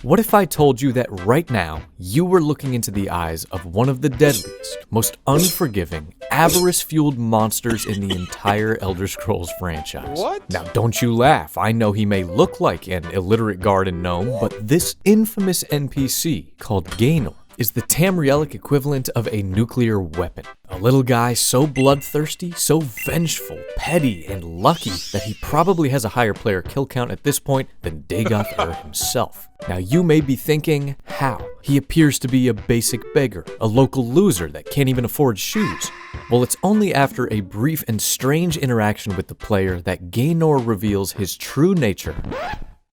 What if I told you that right now, you were looking into the eyes of one of the deadliest, most unforgiving, avarice-fueled monsters in the entire Elder Scrolls franchise? What? Now don't you laugh, I know he may look like an illiterate garden gnome, but this infamous NPC, called Gaenor, is the Tamrielic equivalent of a nuclear weapon. A little guy so bloodthirsty, so vengeful, petty, and lucky that he probably has a higher player kill count at this point than Dagoth himself. Now you may be thinking, how? He appears to be a basic beggar, a local loser that can't even afford shoes. Well, it's only after a brief and strange interaction with the player that Gaenor reveals his true nature.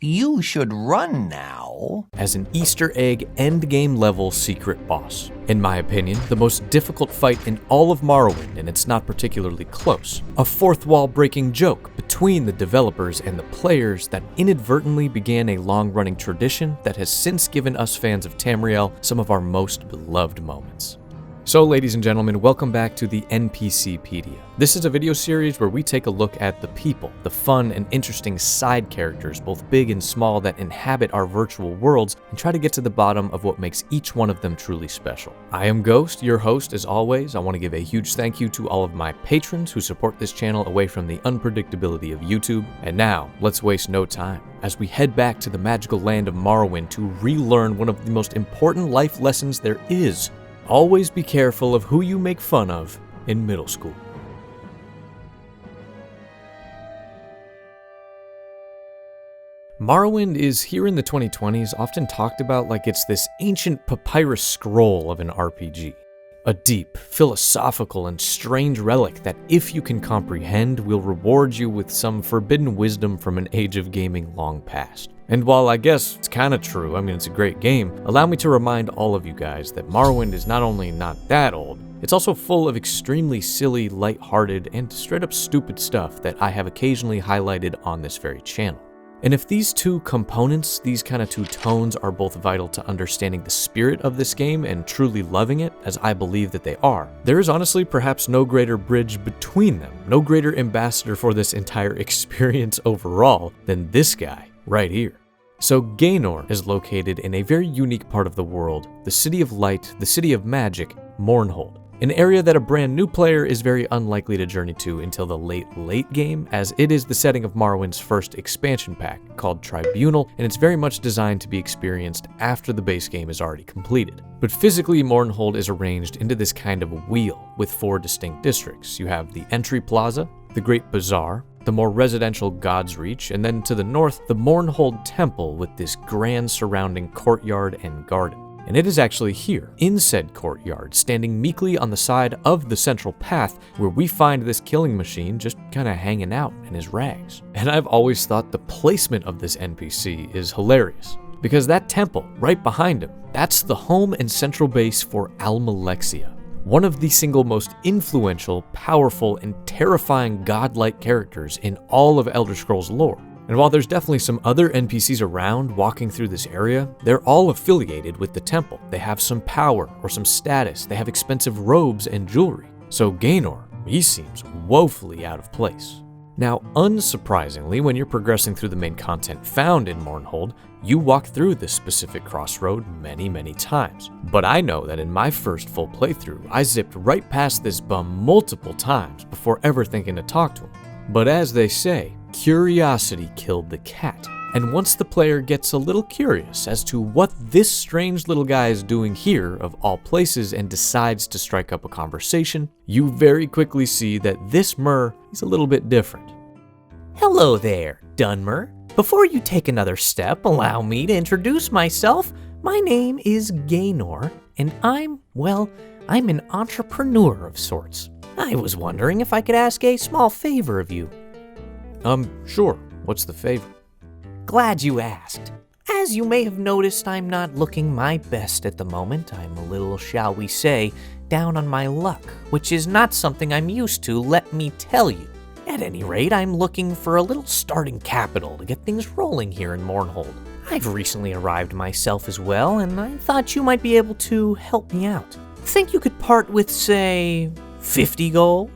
You should run now. As an Easter egg endgame level secret boss. In my opinion, the most difficult fight in all of Morrowind, and it's not particularly close. A fourth wall breaking joke between the developers and the players that inadvertently began a long-running tradition that has since given us fans of Tamriel some of our most beloved moments. So ladies and gentlemen, welcome back to the NPCpedia. This is a video series where we take a look at the people, the fun and interesting side characters, both big and small, that inhabit our virtual worlds, and try to get to the bottom of what makes each one of them truly special. I am Ghost, your host as always. I want to give a huge thank you to all of my patrons who support this channel away from the unpredictability of YouTube. And now, let's waste no time as we head back to the magical land of Morrowind to relearn one of the most important life lessons there is. Always be careful of who you make fun of in middle school. Morrowind is, here in the 2020s, often talked about like it's this ancient papyrus scroll of an RPG. A deep, philosophical, and strange relic that, if you can comprehend, will reward you with some forbidden wisdom from an age of gaming long past. And while I guess it's kinda true, I mean it's a great game, allow me to remind all of you guys that Morrowind is not only not that old, it's also full of extremely silly, light-hearted, and straight-up stupid stuff that I have occasionally highlighted on this very channel. And if these two components, these kind of two tones, are both vital to understanding the spirit of this game and truly loving it, as I believe that they are, there is honestly perhaps no greater bridge between them, no greater ambassador for this entire experience overall than this guy right here. So Gaenor is located in a very unique part of the world, the City of Light, the City of Magic, Mournhold. An area that a brand new player is very unlikely to journey to until the late game, as it is the setting of Morrowind's first expansion pack, called Tribunal, and it's very much designed to be experienced after the base game is already completed. But physically, Mournhold is arranged into this kind of wheel with 4 distinct districts. You have the Entry Plaza, the Great Bazaar, the more residential God's Reach, and then to the north, the Mournhold Temple with this grand surrounding courtyard and garden. And it is actually here, in said courtyard, standing meekly on the side of the central path, where we find this killing machine just kinda hanging out in his rags. And I've always thought the placement of this NPC is hilarious, because that temple right behind him, that's the home and central base for Almalexia, one of the single most influential, powerful, and terrifying godlike characters in all of Elder Scrolls lore. And while there's definitely some other NPCs around walking through this area, they're all affiliated with the temple. They have some power or some status. They have expensive robes and jewelry. So Gaenor, he seems woefully out of place. Now, unsurprisingly, when you're progressing through the main content found in Mournhold, you walk through this specific crossroad many times. But I know that in my first full playthrough, I zipped right past this bum multiple times before ever thinking to talk to him. But as they say, curiosity killed the cat. And once the player gets a little curious as to what this strange little guy is doing here of all places and decides to strike up a conversation, you very quickly see that this Mur is a little bit different. Hello there, Dunmer. Before you take another step, allow me to introduce myself. My name is Gaenor, and I'm an entrepreneur of sorts. I was wondering if I could ask a small favor of you. Sure. What's the favor? Glad you asked. As you may have noticed, I'm not looking my best at the moment. I'm a little, shall we say, down on my luck, which is not something I'm used to, let me tell you. At any rate, I'm looking for a little starting capital to get things rolling here in Mournhold. I've recently arrived myself as well, and I thought you might be able to help me out. Think you could part with, say, 50 gold?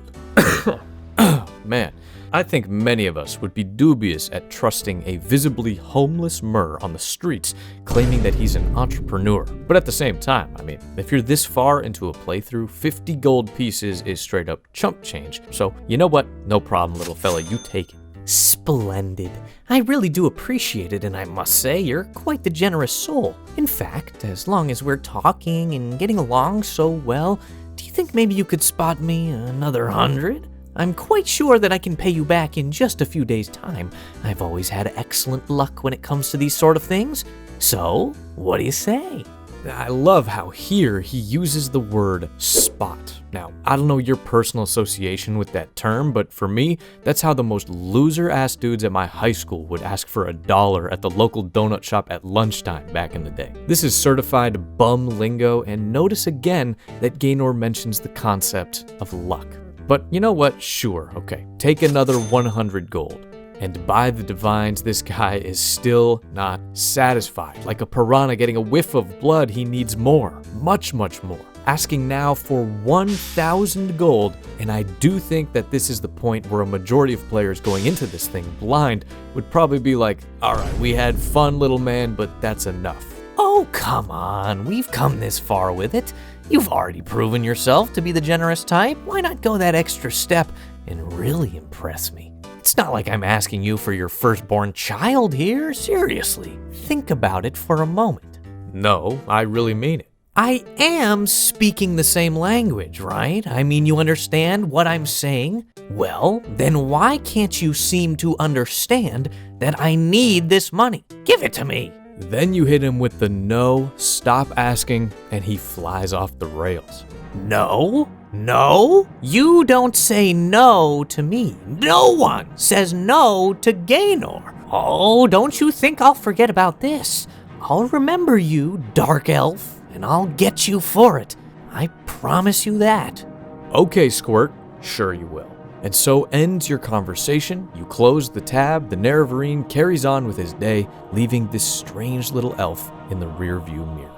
Man, I think many of us would be dubious at trusting a visibly homeless Mur on the streets claiming that he's an entrepreneur. But at the same time, I mean, if you're this far into a playthrough, 50 gold pieces is straight up chump change. So, you know what? No problem, little fella, you take it. Splendid. I really do appreciate it, and I must say, you're quite the generous soul. In fact, as long as we're talking and getting along so well, do you think maybe you could spot me another 100? I'm quite sure that I can pay you back in just a few days' time. I've always had excellent luck when it comes to these sort of things. So, what do you say? I love how here he uses the word spot. Now, I don't know your personal association with that term, but for me, that's how the most loser-ass dudes at my high school would ask for $1 at the local donut shop at lunchtime back in the day. This is certified bum lingo, and notice again that Gaenor mentions the concept of luck. But you know what? Sure, okay, take another 100 gold. And by the divines, this guy is still not satisfied. Like a piranha getting a whiff of blood, he needs more. Much, much more. Asking now for 1,000 gold, and I do think that this is the point where a majority of players going into this thing blind would probably be like, alright, we had fun, little man, but that's enough. Oh, come on. We've come this far with it. You've already proven yourself to be the generous type. Why not go that extra step and really impress me? It's not like I'm asking you for your firstborn child here. Seriously, think about it for a moment. No, I really mean it. I am speaking the same language, right? I mean, you understand what I'm saying? Well, then why can't you seem to understand that I need this money? Give it to me. Then you hit him with the no, stop asking, and he flies off the rails. No? No? You don't say no to me. No one says no to Gaenor. Oh, don't you think I'll forget about this. I'll remember you, Dark Elf, and I'll get you for it. I promise you that. Okay, Squirt, sure you will. And so ends your conversation, you close the tab, the Nerevarine carries on with his day, leaving this strange little elf in the rearview mirror.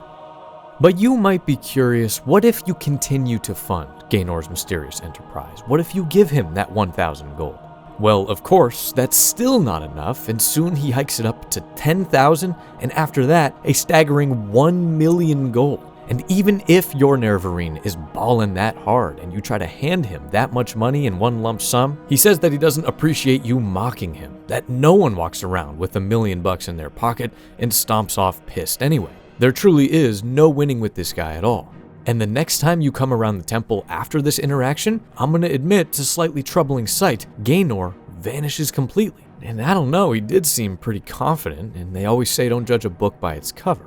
But you might be curious, what if you continue to fund Gaenor's mysterious enterprise? What if you give him that 1,000 gold? Well, of course, that's still not enough, and soon he hikes it up to 10,000, and after that, a staggering 1 million gold. And even if your Nerevarine is ballin' that hard and you try to hand him that much money in one lump sum, he says that he doesn't appreciate you mocking him, that no one walks around with $1 million in their pocket and stomps off pissed anyway. There truly is no winning with this guy at all. And the next time you come around the temple after this interaction, I'm gonna admit it's a slightly troubling sight. Gaenor vanishes completely. And I don't know, he did seem pretty confident, and they always say don't judge a book by its cover.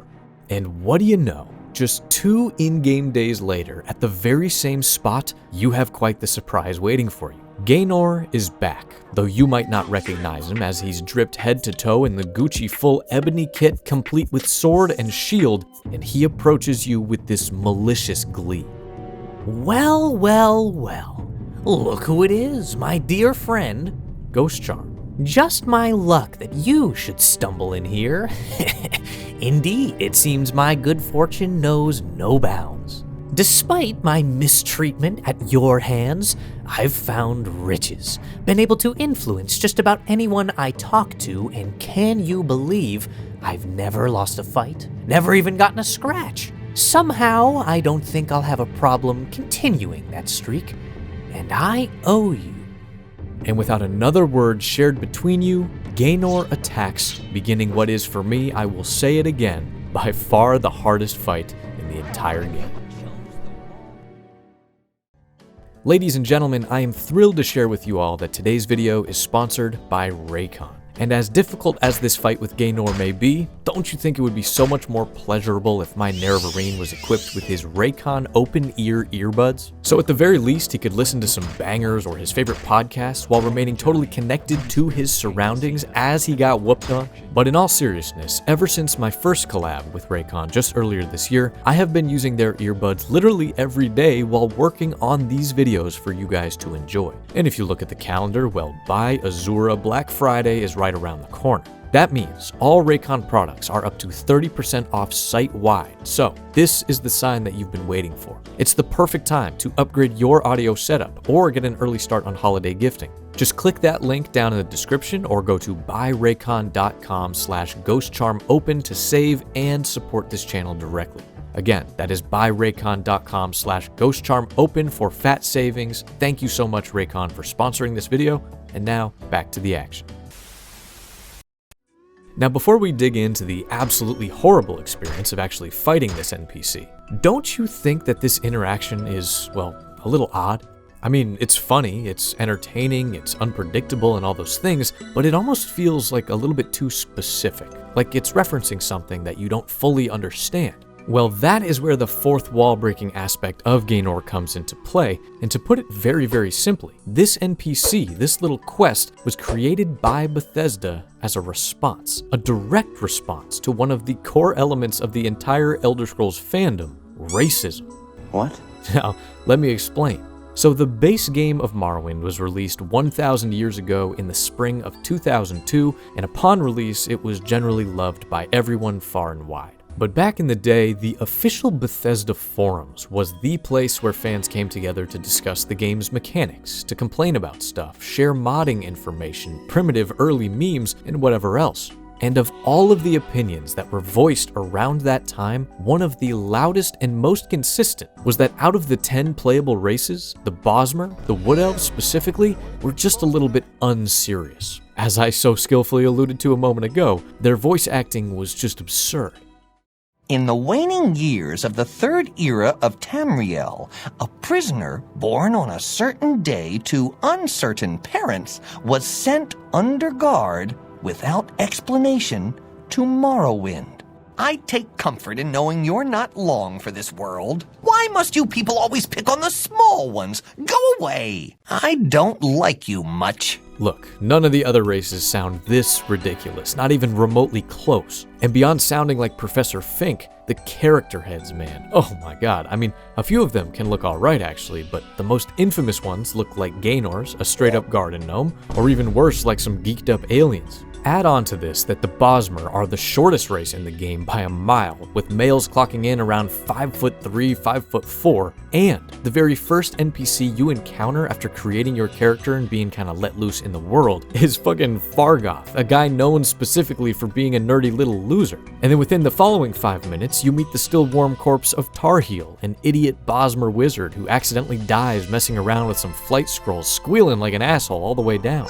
And what do you know? Just 2 in-game days later, at the very same spot, you have quite the surprise waiting for you. Gaenor is back, though you might not recognize him as he's dripped head to toe in the Gucci full ebony kit complete with sword and shield, and he approaches you with this malicious glee. Well, well, well. Look who it is, my dear friend, Ghostcharm. Just my luck that you should stumble in here. Indeed, it seems my good fortune knows no bounds. Despite my mistreatment at your hands, I've found riches, been able to influence just about anyone I talk to, and can you believe I've never lost a fight, never even gotten a scratch? Somehow, I don't think I'll have a problem continuing that streak, and I owe you. And without another word shared between you, Gaenor attacks, beginning what is for me, I will say it again, by far the hardest fight in the entire game. Ladies and gentlemen, I am thrilled to share with you all that today's video is sponsored by Raycon. And as difficult as this fight with Gaenor may be, don't you think it would be so much more pleasurable if my Nerevarine was equipped with his Raycon open-ear earbuds? So at the very least, he could listen to some bangers or his favorite podcasts while remaining totally connected to his surroundings as he got whooped on. But in all seriousness, ever since my first collab with Raycon just earlier this year, I have been using their earbuds literally every day while working on these videos for you guys to enjoy. And if you look at the calendar, well, by Azura, Black Friday is right around the corner. That means all Raycon products are up to 30% off site-wide, so this is the sign that you've been waiting for. It's the perfect time to upgrade your audio setup or get an early start on holiday gifting. Just click that link down in the description or go to buyraycon.com/ghostcharmopen to save and support this channel directly. Again, that is buyraycon.com/ghostcharmopen for fat savings. Thank you so much, Raycon, for sponsoring this video. And now, back to the action. Now, before we dig into the absolutely horrible experience of actually fighting this NPC, don't you think that this interaction is, well, a little odd? I mean, it's funny, it's entertaining, it's unpredictable and all those things, but it almost feels like a little bit too specific, like it's referencing something that you don't fully understand. Well, that is where the fourth wall breaking aspect of Gaenor comes into play, and to put it very, very simply, this NPC, this little quest, was created by Bethesda as a response, a direct response to one of the core elements of the entire Elder Scrolls fandom, racism. What? Now, let me explain. So the base game of Morrowind was released 1,000 years ago in the spring of 2002, and upon release, it was generally loved by everyone far and wide. But back in the day, the official Bethesda forums was the place where fans came together to discuss the game's mechanics, to complain about stuff, share modding information, primitive early memes, and whatever else. And of all of the opinions that were voiced around that time, one of the loudest and most consistent was that out of the 10 playable races, the Bosmer, the Wood Elves specifically, were just a little bit unserious. As I so skillfully alluded to a moment ago, their voice acting was just absurd. In the waning years of the third era of Tamriel, a prisoner born on a certain day to uncertain parents was sent under guard, without explanation, to Morrowind. I take comfort in knowing you're not long for this world. Why must you people always pick on the small ones? Go away! I don't like you much. Look, none of the other races sound this ridiculous, not even remotely close. And beyond sounding like Professor Fink, the character heads, man. Oh my god, I mean, a few of them can look alright actually, but the most infamous ones look like Gaenor's, a straight up garden gnome, or even worse, like some geeked up aliens. Add on to this that the Bosmer are the shortest race in the game by a mile, with males clocking in around 5'3", 5'4", and the very first NPC you encounter after creating your character and being kinda let loose in the world is fucking Fargoth, a guy known specifically for being a nerdy little loser. And then within the following 5 minutes, you meet the still warm corpse of Tarheel, an idiot Bosmer wizard who accidentally dies messing around with some flight scrolls, squealing like an asshole all the way down.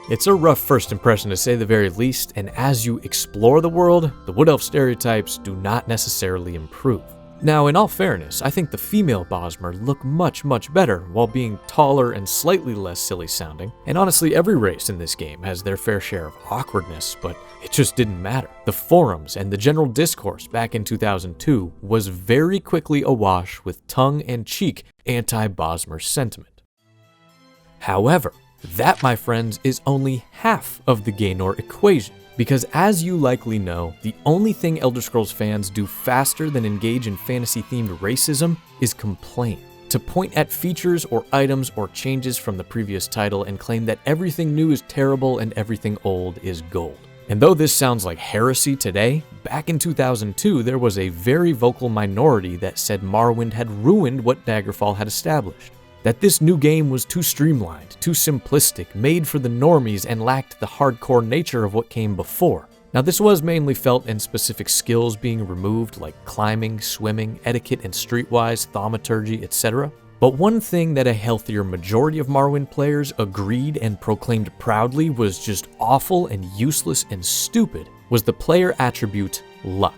It's a rough first impression to say the very least, and as you explore the world, the Wood Elf stereotypes do not necessarily improve. Now, in all fairness, I think the female Bosmer look much, much better while being taller and slightly less silly sounding, and honestly every race in this game has their fair share of awkwardness, but it just didn't matter. The forums and the general discourse back in 2002 was very quickly awash with tongue-in-cheek anti-Bosmer sentiment. However, that, my friends, is only half of the Gaenor equation. Because as you likely know, the only thing Elder Scrolls fans do faster than engage in fantasy-themed racism is complain. To point at features or items or changes from the previous title and claim that everything new is terrible and everything old is gold. And though this sounds like heresy today, back in 2002 there was a very vocal minority that said Morrowind had ruined what Daggerfall had established. That this new game was too streamlined, too simplistic, made for the normies, and lacked the hardcore nature of what came before. Now, this was mainly felt in specific skills being removed, like climbing, swimming, etiquette and streetwise, thaumaturgy, etc. But one thing that a healthier majority of Morrowind players agreed and proclaimed proudly was just awful and useless and stupid was the player attribute luck.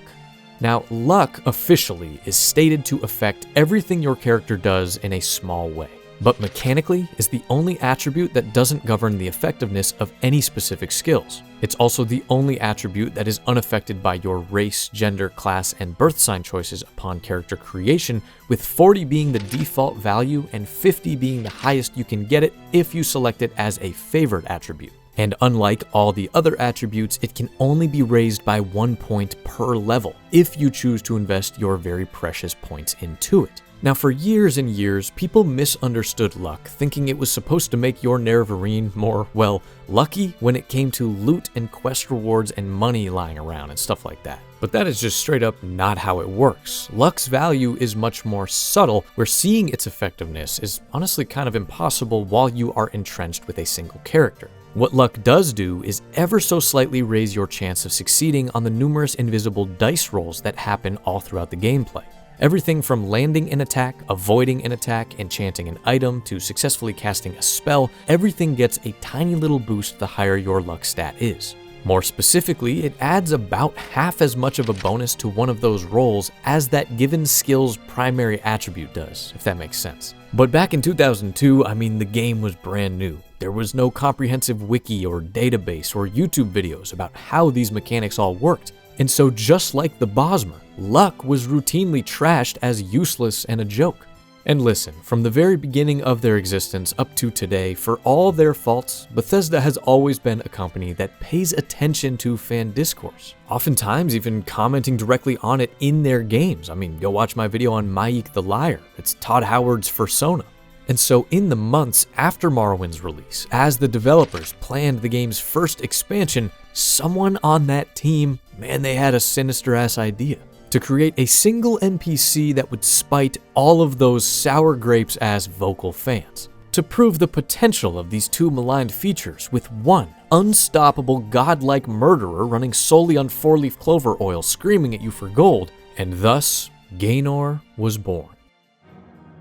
Now, luck officially is stated to affect everything your character does in a small way, but mechanically is the only attribute that doesn't govern the effectiveness of any specific skills. It's also the only attribute that is unaffected by your race, gender, class, and birth sign choices upon character creation, with 40 being the default value and 50 being the highest you can get it if you select it as a favored attribute. And unlike all the other attributes, it can only be raised by 1 point per level if you choose to invest your very precious points into it. Now, for years and years, people misunderstood luck, thinking it was supposed to make your Nerevarine more, well, lucky when it came to loot and quest rewards and money lying around and stuff like that. But that is just straight up not how it works. Luck's value is much more subtle, where seeing its effectiveness is honestly kind of impossible while you are entrenched with a single character. What luck does do is ever so slightly raise your chance of succeeding on the numerous invisible dice rolls that happen all throughout the gameplay. Everything from landing an attack, avoiding an attack, enchanting an item, to successfully casting a spell, everything gets a tiny little boost the higher your luck stat is. More specifically, it adds about half as much of a bonus to one of those rolls as that given skill's primary attribute does, if that makes sense. But back in 2002, the game was brand new. There was no comprehensive wiki or database or YouTube videos about how these mechanics all worked. And so just like the Bosmer, luck was routinely trashed as useless and a joke. And listen, from the very beginning of their existence up to today, for all their faults, Bethesda has always been a company that pays attention to fan discourse, oftentimes even commenting directly on it in their games. Go watch my video on Mayik the Liar. It's Todd Howard's Fursona. And so in the months after Morrowind's release, as the developers planned the game's first expansion, someone on that team, they had a sinister-ass idea. To create a single NPC that would spite all of those sour grapes as vocal fans. To prove the potential of these two maligned features with one unstoppable godlike murderer running solely on 4-leaf clover oil screaming at you for gold, and thus, Gaenor was born.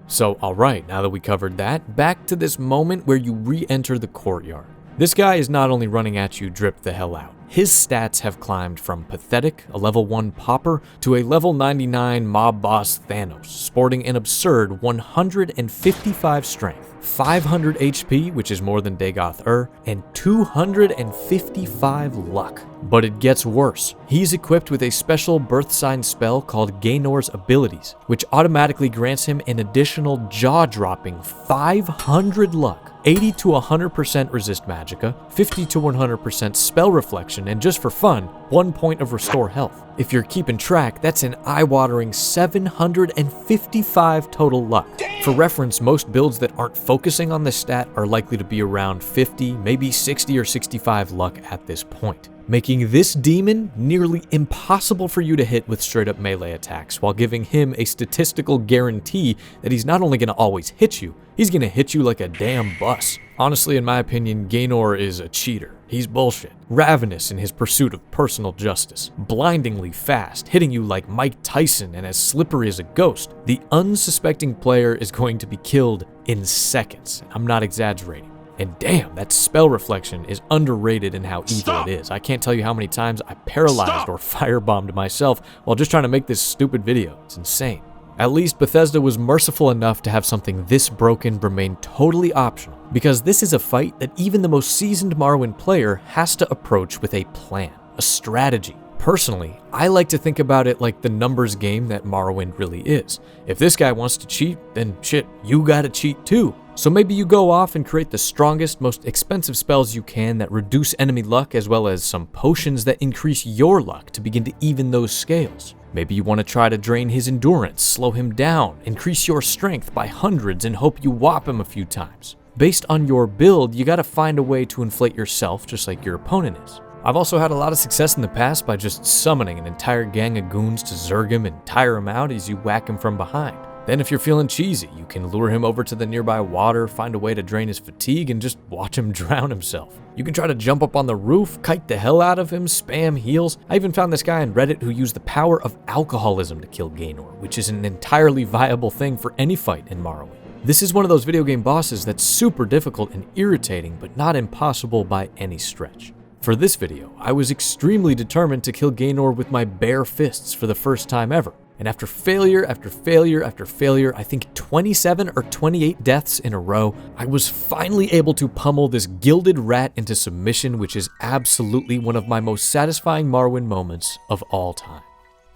So, alright, now that we covered that, back to this moment where you re-enter the courtyard. This guy is not only running at you drip the hell out. His stats have climbed from pathetic, a level 1 pauper, to a level 99 mob boss Thanos, sporting an absurd 155 strength, 500 HP, which is more than Dagoth and 255 luck. But it gets worse. He's equipped with a special birth sign spell called Gaenor's Abilities, which automatically grants him an additional jaw-dropping 500 luck, 80 to 100% resist magicka, 50 to 100% spell reflection, and just for fun, 1 point of restore health. If you're keeping track, that's an eye-watering 755 total luck. For reference, most builds that aren't focusing on this stat are likely to be around 50, maybe 60 or 65 luck at this point, making this demon nearly impossible for you to hit with straight-up melee attacks, while giving him a statistical guarantee that he's not only going to always hit you, he's going to hit you like a damn bus. Honestly, in my opinion, Gaenor is a cheater. He's bullshit. Ravenous in his pursuit of personal justice. Blindingly fast, hitting you like Mike Tyson and as slippery as a ghost. The unsuspecting player is going to be killed in seconds. I'm not exaggerating. And damn, that spell reflection is underrated in how evil it is. I can't tell you how many times I paralyzed or firebombed myself while just trying to make this stupid video. It's insane. At least Bethesda was merciful enough to have something this broken remain totally optional, because this is a fight that even the most seasoned Morrowind player has to approach with a plan, a strategy. Personally, I like to think about it like the numbers game that Morrowind really is. If this guy wants to cheat, then shit, you gotta cheat too. So maybe you go off and create the strongest, most expensive spells you can that reduce enemy luck, as well as some potions that increase your luck to begin to even those scales. Maybe you want to try to drain his endurance, slow him down, increase your strength by hundreds and hope you whop him a few times. Based on your build, you gotta find a way to inflate yourself just like your opponent is. I've also had a lot of success in the past by just summoning an entire gang of goons to zerg him and tire him out as you whack him from behind. Then if you're feeling cheesy, you can lure him over to the nearby water, find a way to drain his fatigue, and just watch him drown himself. You can try to jump up on the roof, kite the hell out of him, spam heals. I even found this guy on Reddit who used the power of alcoholism to kill Gaenor, which is an entirely viable thing for any fight in Morrowind. This is one of those video game bosses that's super difficult and irritating, but not impossible by any stretch. For this video, I was extremely determined to kill Gaenor with my bare fists for the first time ever. And after failure after failure after failure, I think 27 or 28 deaths in a row, I was finally able to pummel this gilded rat into submission, which is absolutely one of my most satisfying Morrowind moments of all time.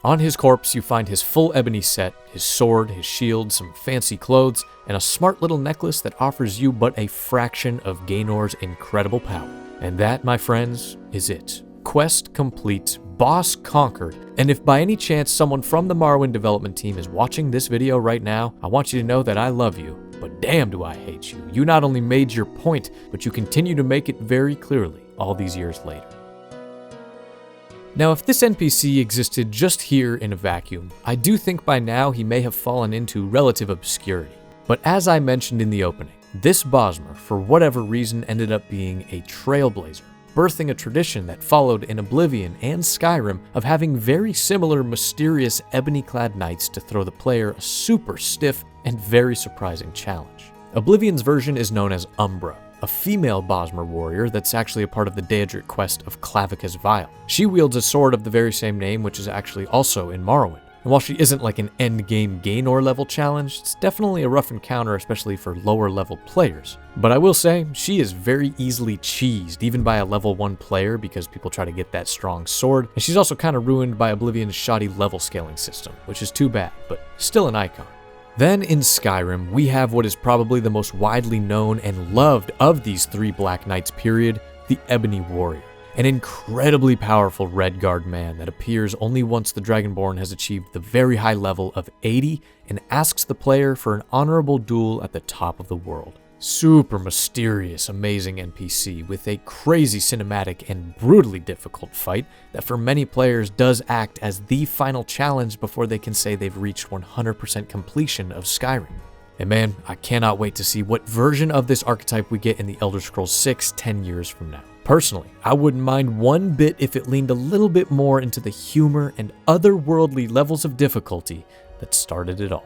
On his corpse, you find his full ebony set, his sword, his shield, some fancy clothes, and a smart little necklace that offers you but a fraction of Gaenor's incredible power. And that, my friends, is it. Quest complete, boss conquered, and if by any chance someone from the Morrowind development team is watching this video right now, I want you to know that I love you, but damn do I hate you. You not only made your point, but you continue to make it very clearly all these years later. Now, if this NPC existed just here in a vacuum, I do think by now he may have fallen into relative obscurity. But as I mentioned in the opening, this Bosmer, for whatever reason, ended up being a trailblazer, birthing a tradition that followed in Oblivion and Skyrim of having very similar mysterious ebony-clad knights to throw the player a super stiff and very surprising challenge. Oblivion's version is known as Umbra, a female Bosmer warrior that's actually a part of the Daedric quest of Clavicus Vile. She wields a sword of the very same name, which is actually also in Morrowind. And while she isn't like an endgame Gaenor level challenge, it's definitely a rough encounter, especially for lower level players. But I will say, she is very easily cheesed, even by a level 1 player, because people try to get that strong sword, and she's also kind of ruined by Oblivion's shoddy level scaling system, which is too bad, but still an icon. Then in Skyrim, we have what is probably the most widely known and loved of these 3 Black Knights period, the Ebony Warrior. An incredibly powerful Redguard man that appears only once the Dragonborn has achieved the very high level of 80 and asks the player for an honorable duel at the top of the world. Super mysterious, amazing NPC with a crazy cinematic and brutally difficult fight that for many players does act as the final challenge before they can say they've reached 100% completion of Skyrim. And man, I cannot wait to see what version of this archetype we get in the Elder Scrolls 6 10 years from now. Personally, I wouldn't mind one bit if it leaned a little bit more into the humor and otherworldly levels of difficulty that started it all.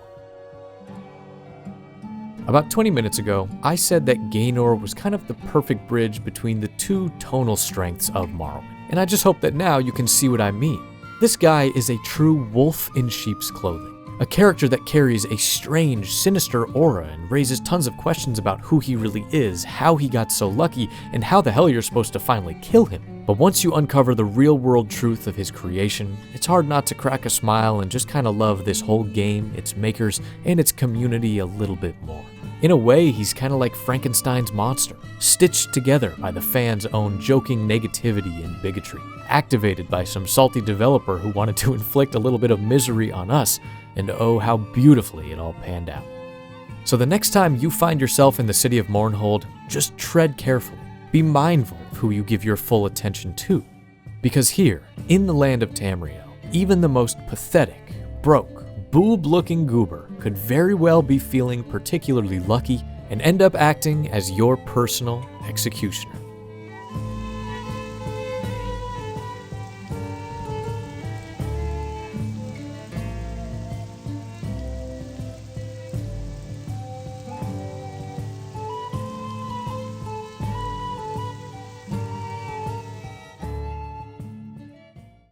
About 20 minutes ago, I said that Gaenor was kind of the perfect bridge between the 2 tonal strengths of Morrowind, and I just hope that now you can see what I mean. This guy is a true wolf in sheep's clothing. A character that carries a strange, sinister aura and raises tons of questions about who he really is, how he got so lucky, and how the hell you're supposed to finally kill him. But once you uncover the real-world truth of his creation, it's hard not to crack a smile and just kind of love this whole game, its makers, and its community a little bit more. In a way, he's kind of like Frankenstein's monster, stitched together by the fans' own joking negativity and bigotry, activated by some salty developer who wanted to inflict a little bit of misery on us, and oh, how beautifully it all panned out. So the next time you find yourself in the city of Mournhold, just tread carefully. Be mindful of who you give your full attention to. Because here, in the land of Tamriel, even the most pathetic, broke, boob-looking goober could very well be feeling particularly lucky and end up acting as your personal executioner.